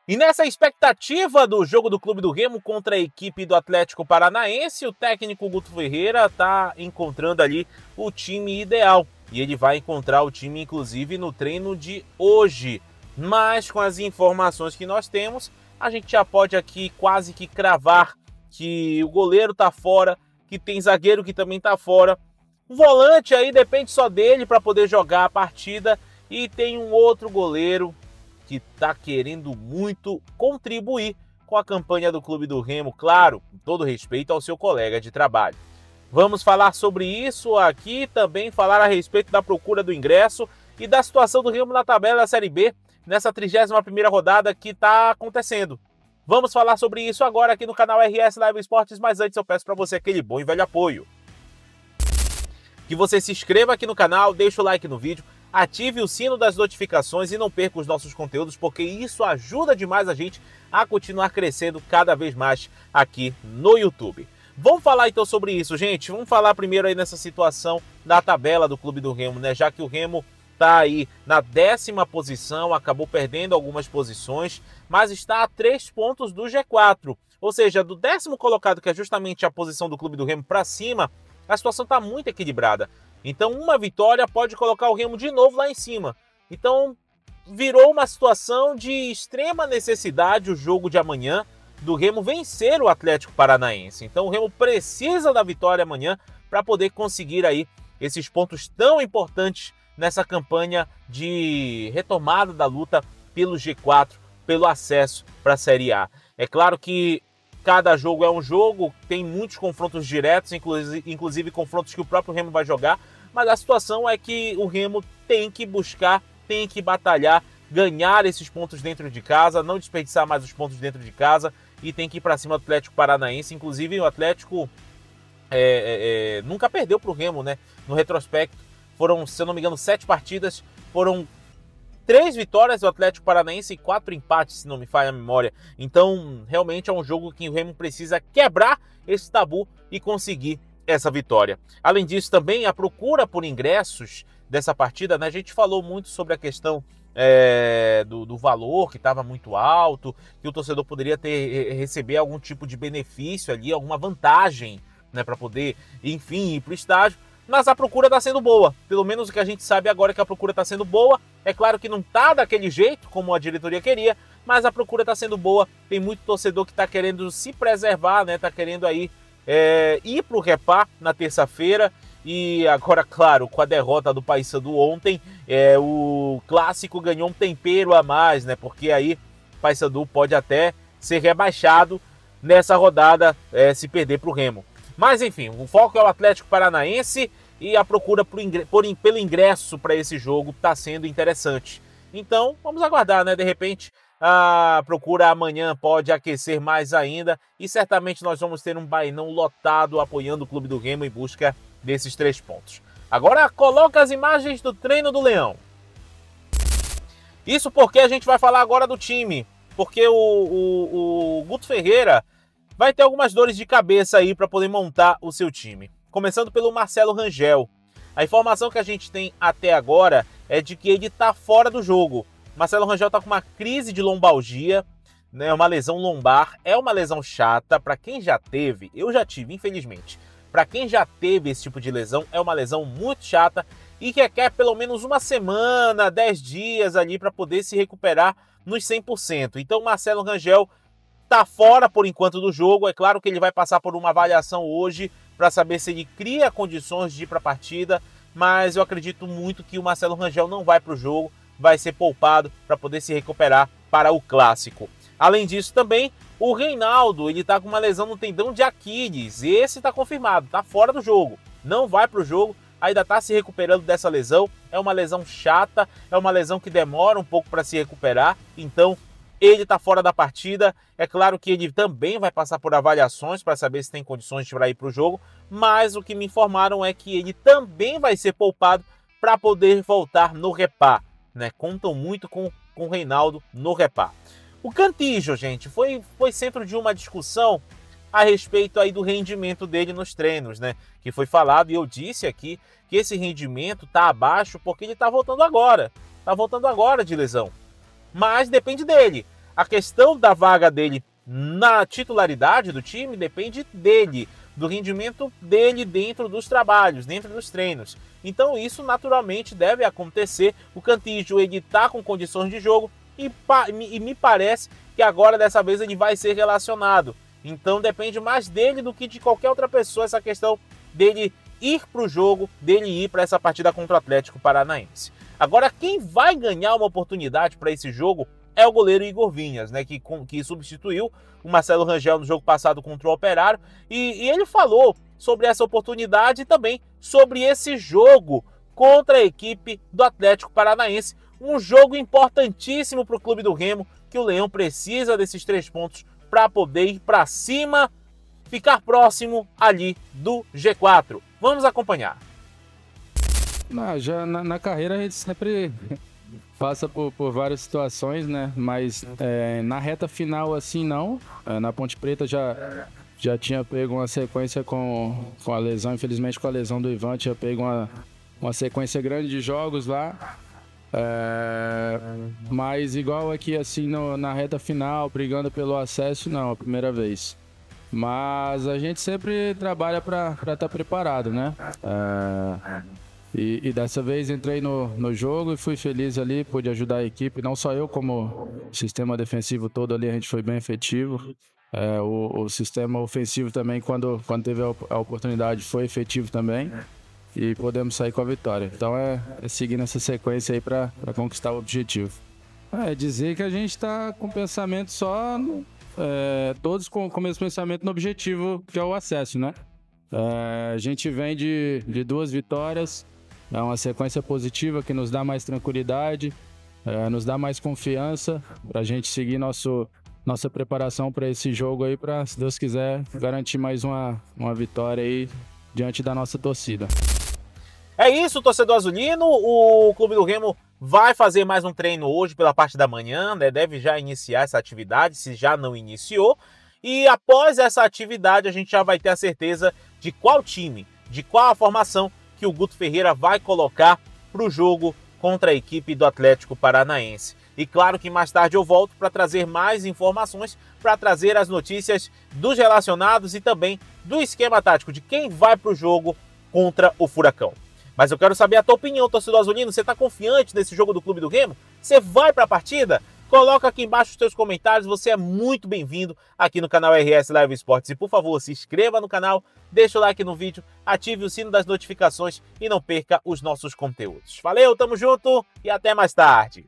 E nessa expectativa do jogo do Clube do Remo contra a equipe do Atlético Paranaense, o técnico Guto Ferreira está encontrando ali o time ideal. E ele vai encontrar o time, inclusive, no treino de hoje. Mas com as informações que nós temos, a gente já pode aqui quase que cravar que o goleiro está fora, que tem zagueiro que também está fora. O volante aí depende só dele para poder jogar a partida. E tem um outro goleiro que está querendo muito contribuir com a campanha do Clube do Remo, claro, com todo respeito ao seu colega de trabalho. Vamos falar sobre isso aqui, também falar a respeito da procura do ingresso e da situação do Remo na tabela da Série B, nessa 31ª rodada que está acontecendo. Vamos falar sobre isso agora aqui no canal RS Live Esportes, mas antes eu peço para você aquele bom e velho apoio. Que você se inscreva aqui no canal, deixe o like no vídeo, ative o sino das notificações e não perca os nossos conteúdos, porque isso ajuda demais a gente a continuar crescendo cada vez mais aqui no YouTube. Vamos falar então sobre isso, gente. Vamos falar primeiro aí nessa situação da tabela do Clube do Remo, né? Já que o Remo está aí na 10ª posição, acabou perdendo algumas posições, mas está a 3 pontos do G4. Ou seja, do 10º colocado, que é justamente a posição do Clube do Remo, para cima, a situação está muito equilibrada. Então uma vitória pode colocar o Remo de novo lá em cima. Então virou uma situação de extrema necessidade o jogo de amanhã do Remo vencer o Atlético Paranaense. Então o Remo precisa da vitória amanhã para poder conseguir aí esses pontos tão importantes nessa campanha de retomada da luta pelo G4, pelo acesso para a Série A. É claro que cada jogo é um jogo, tem muitos confrontos diretos, inclusive confrontos que o próprio Remo vai jogar, mas a situação é que o Remo tem que buscar, tem que batalhar, ganhar esses pontos dentro de casa, não desperdiçar mais os pontos dentro de casa e tem que ir para cima do Atlético Paranaense. Inclusive o Atlético nunca perdeu para o Remo, né? No retrospecto, foram, se eu não me engano, 7 partidas, foram 3 vitórias do Atlético Paranaense e 4 empates, se não me falha a memória. Então, realmente é um jogo que o Remo precisa quebrar esse tabu e conseguir essa vitória. Além disso, também a procura por ingressos dessa partida, né? A gente falou muito sobre a questão do valor, que estava muito alto, que o torcedor poderia receber algum tipo de benefício ali, alguma vantagem, né, para poder, enfim, ir para o estádio. Mas a procura está sendo boa, pelo menos o que a gente sabe agora é que a procura está sendo boa. É claro que não está daquele jeito como a diretoria queria, mas a procura está sendo boa. Tem muito torcedor que está querendo se preservar, né? Está querendo aí ir para o Repá na terça-feira. E agora, claro, com a derrota do Paysandu ontem, o clássico ganhou um tempero a mais, né? Porque aí o Paysandu pode até ser rebaixado nessa rodada se perder para o Remo. Mas enfim, o foco é o Atlético Paranaense e a procura pelo ingresso para esse jogo está sendo interessante. Então, vamos aguardar, né? De repente, a procura amanhã pode aquecer mais ainda e certamente nós vamos ter um bainão lotado apoiando o Clube do Remo em busca desses 3 pontos. Agora, coloca as imagens do treino do Leão. Isso porque a gente vai falar agora do time, porque o Guto Ferreira vai ter algumas dores de cabeça aí para poder montar o seu time. Começando pelo Marcelo Rangel. A informação que a gente tem até agora é de que ele está fora do jogo. Marcelo Rangel está com uma crise de lombalgia, né, uma lesão lombar. É uma lesão chata para quem já teve. Eu já tive, infelizmente. Para quem já teve esse tipo de lesão, é uma lesão muito chata e que requer pelo menos uma semana, 10 dias ali para poder se recuperar nos 100%. Então, Marcelo Rangel está fora por enquanto do jogo. É claro que ele vai passar por uma avaliação hoje para saber se ele cria condições de ir para a partida, mas eu acredito muito que o Marcelo Rangel não vai para o jogo, vai ser poupado para poder se recuperar para o clássico. Além disso também, o Reinaldo, ele está com uma lesão no tendão de Aquiles, esse está confirmado, está fora do jogo, não vai para o jogo, ainda está se recuperando dessa lesão, é uma lesão chata, é uma lesão que demora um pouco para se recuperar, então ele está fora da partida. É claro que ele também vai passar por avaliações para saber se tem condições de ir para o jogo, mas o que me informaram é que ele também vai ser poupado para poder voltar no Repá, né? Contam muito com o Reinaldo no Repá. O Cantillo, gente, foi centro de uma discussão a respeito aí do rendimento dele nos treinos, né? Que foi falado, e eu disse aqui que esse rendimento está abaixo porque ele está voltando agora. Está voltando agora de lesão. Mas depende dele. A questão da vaga dele na titularidade do time depende dele, do rendimento dele dentro dos trabalhos, dentro dos treinos. Então isso naturalmente deve acontecer. O Cantillo, ele está com condições de jogo e me parece que agora dessa vez ele vai ser relacionado. Então depende mais dele do que de qualquer outra pessoa essa questão dele ir para o jogo, dele ir para essa partida contra o Atlético Paranaense. Agora, quem vai ganhar uma oportunidade para esse jogo é o goleiro Igor Vinhas, né, que substituiu o Marcelo Rangel no jogo passado contra o Operário, e ele falou sobre essa oportunidade e também sobre esse jogo contra a equipe do Atlético Paranaense, um jogo importantíssimo para o Clube do Remo, que o Leão precisa desses 3 pontos para poder ir para cima, ficar próximo ali do G4. Vamos acompanhar. Já na carreira a gente sempre passa por várias situações, né? Mas na reta final assim não. Na Ponte Preta já tinha pego uma sequência com a lesão, infelizmente com a lesão do Ivan, tinha pego uma sequência grande de jogos lá. Mas igual aqui assim na reta final, brigando pelo acesso, não, a primeira vez. Mas a gente sempre trabalha para estar preparado, né? E dessa vez entrei no jogo e fui feliz ali, pude ajudar a equipe, não só eu, como o sistema defensivo todo ali, a gente foi bem efetivo. O sistema ofensivo também, quando teve a oportunidade, foi efetivo também. E podemos sair com a vitória. Então é seguir nessa sequência aí para conquistar o objetivo. Dizer que a gente está com pensamento só, todos com o mesmo pensamento no objetivo, que é o acesso, né? A gente vem de 2 vitórias, é uma sequência positiva que nos dá mais tranquilidade, nos dá mais confiança para a gente seguir nossa preparação para esse jogo aí, para, se Deus quiser, garantir mais uma vitória aí diante da nossa torcida. É isso, torcedor azulino. O Clube do Remo vai fazer mais um treino hoje pela parte da manhã, né? Deve já iniciar essa atividade, se já não iniciou. E após essa atividade, a gente já vai ter a certeza de qual time, de qual a formação que o Guto Ferreira vai colocar para o jogo contra a equipe do Atlético Paranaense. E claro que mais tarde eu volto para trazer mais informações, para trazer as notícias dos relacionados e também do esquema tático de quem vai para o jogo contra o Furacão. Mas eu quero saber a tua opinião, torcedor azulino. Você está confiante nesse jogo do Clube do Remo? Você vai para a partida? Coloca aqui embaixo os teus comentários. Você é muito bem-vindo aqui no canal RS Live Esportes. E por favor, se inscreva no canal, deixa o like no vídeo, ative o sino das notificações e não perca os nossos conteúdos. Valeu, tamo junto e até mais tarde.